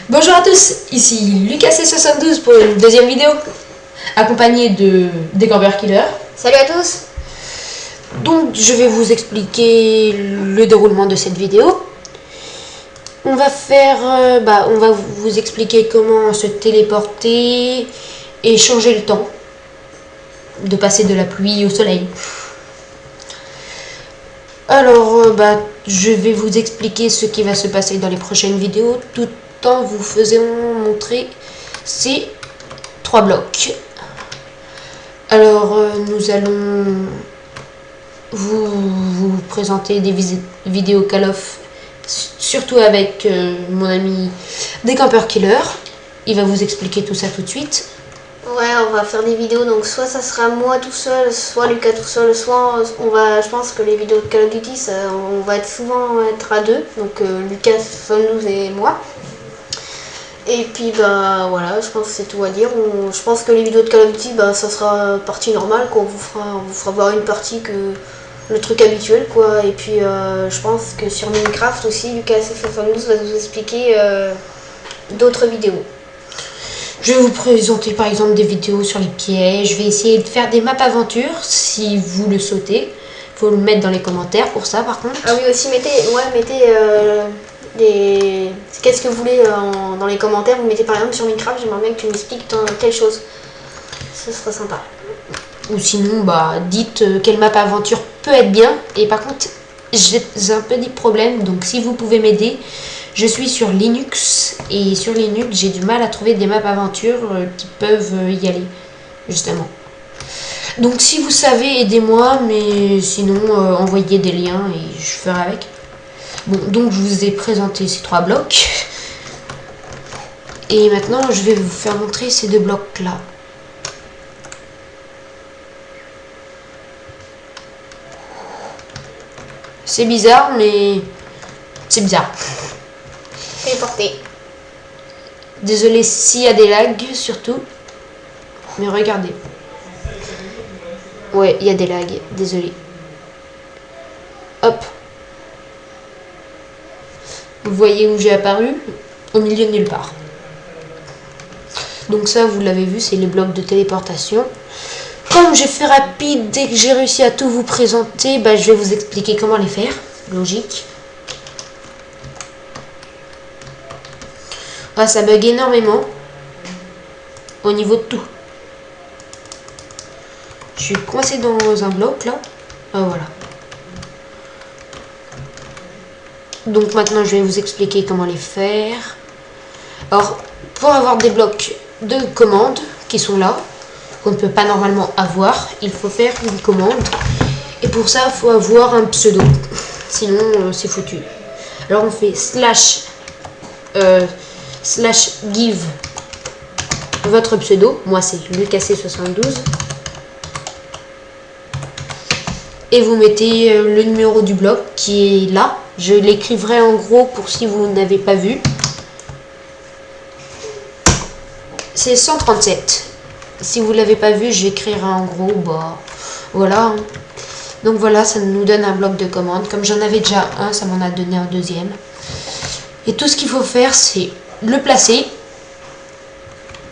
Bonjour à tous, ici LucasC72 pour une deuxième vidéo, accompagné de Décamper Killer. Salut à tous. Donc je vais vous expliquer le déroulement de cette vidéo. On va vous expliquer comment se téléporter et changer le temps, de passer de la pluie au soleil. Alors je vais vous expliquer ce qui va se passer dans les prochaines vidéos, tout en vous faisant montrer ces 3 blocs. Alors nous allons vous présenter des vidéos Call of, surtout avec mon ami Décamper Killer. Il va vous expliquer tout ça tout de suite. Ouais, on va faire des vidéos, donc soit ça sera moi tout seul, soit Lucas tout seul, soit je pense que les vidéos de Call of Duty, on va souvent être à deux, donc Lucas, nous et moi. Et puis voilà, je pense que c'est tout à dire. Je pense que les vidéos de Call of Duty, ça sera partie normale, qu'on vous fera voir une partie que le truc habituel, quoi. Et puis je pense que sur Minecraft aussi, Lucas C72 va vous expliquer d'autres vidéos. Je vais vous présenter par exemple des vidéos sur les pièges. Je vais essayer de faire des maps aventures si vous le souhaitez. Il faut le mettre dans les commentaires pour ça par contre. Ah oui, aussi mettez qu'est-ce que vous voulez dans les commentaires. Vous mettez par exemple sur Minecraft, j'aimerais bien que tu m'expliques telle chose. Ce serait sympa. Ou sinon dites quelle map aventure peut être bien. Et par contre j'ai un petit problème, donc si vous pouvez m'aider. Je suis sur Linux et sur Linux j'ai du mal à trouver des maps aventures qui peuvent y aller justement. Donc si vous savez, aidez-moi, mais sinon envoyez des liens et je ferai avec. Bon, donc je vous ai présenté ces 3 blocs. Et maintenant je vais vous faire montrer ces 2 blocs là. C'est bizarre, mais c'est bizarre. Téléporter. Désolé s'il y a des lags surtout. Mais regardez. Ouais, il y a des lags, désolé. Hop. Vous voyez où j'ai apparu? Au milieu de nulle part. Donc ça, vous l'avez vu, c'est les blocs de téléportation. Comme j'ai fait rapide, dès que j'ai réussi à tout vous présenter, je vais vous expliquer comment les faire. Logique. Ça bug énormément au niveau de tout. Je suis coincé dans un bloc là. Voilà. Donc maintenant je vais vous expliquer comment les faire. Alors pour avoir des blocs de commandes qui sont là, qu'on ne peut pas normalement avoir, il faut faire une commande. Et pour ça il faut avoir un pseudo. Sinon c'est foutu. Alors on fait /give votre pseudo, moi c'est LucasC72, et vous mettez le numéro du bloc qui est là. Je l'écrivrai en gros pour si vous n'avez pas vu. C'est 137. Si vous l'avez pas vu, j'écrirai en gros. Voilà. Donc voilà, ça nous donne un bloc de commande. Comme j'en avais déjà un, ça m'en a donné un deuxième. Et tout ce qu'il faut faire, c'est le placer.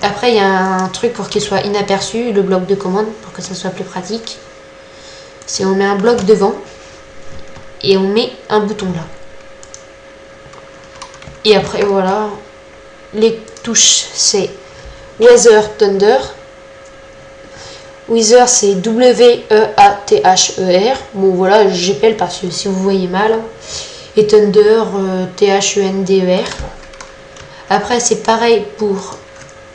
Après, il y a un truc pour qu'il soit inaperçu, le bloc de commande, pour que ça soit plus pratique. C'est on met un bloc devant et on met un bouton là. Et après, voilà. Les touches, c'est Weather Thunder. Weather, c'est W-E-A-T-H-E-R. Bon, voilà, j'appelle parce que si vous voyez mal. Et Thunder, T-H-E-N-D-E-R. Après, c'est pareil pour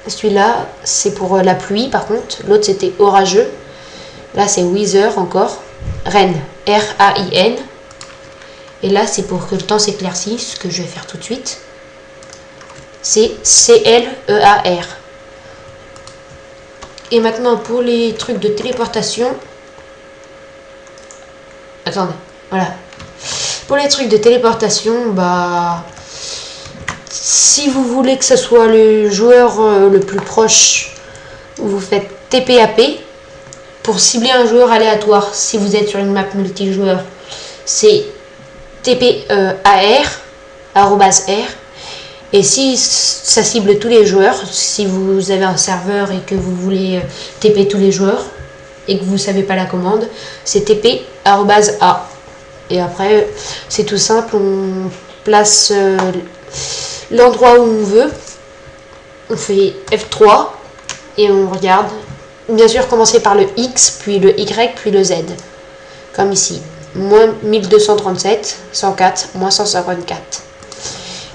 celui-là. C'est pour la pluie, par contre. L'autre, c'était orageux. Là, c'est Weather encore. Rain, R-A-I-N. Et là, c'est pour que le temps s'éclaircisse, ce que je vais faire tout de suite. C'est C-L-E-A-R. Et maintenant, pour les trucs de téléportation. Attendez, voilà. Pour les trucs de téléportation, si vous voulez que ce soit le joueur le plus proche, vous faites TPAP pour cibler un joueur aléatoire. Si vous êtes sur une map multijoueur, c'est TPAR, @R. Et si ça cible tous les joueurs, si vous avez un serveur et que vous voulez TP tous les joueurs et que vous ne savez pas la commande, c'est tp@a. Et après, c'est tout simple, on place l'endroit où on veut, on fait F3 et on regarde. Bien sûr, commencer par le X, puis le Y, puis le Z. Comme ici, moins 1237, 104, moins 154.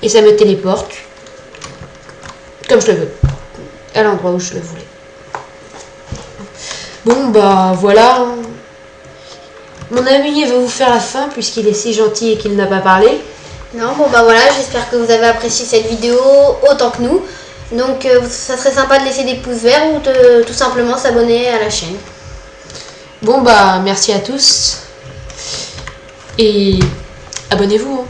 Et ça me téléporte, comme je le veux, à l'endroit où je le voulais. Bon, bah voilà. Mon ami va vous faire la fin, puisqu'il est si gentil et qu'il n'a pas parlé. Non, bon bah voilà, j'espère que vous avez apprécié cette vidéo autant que nous. Donc ça serait sympa de laisser des pouces verts ou de tout simplement s'abonner à la chaîne. Bon, bah merci à tous. Et abonnez-vous.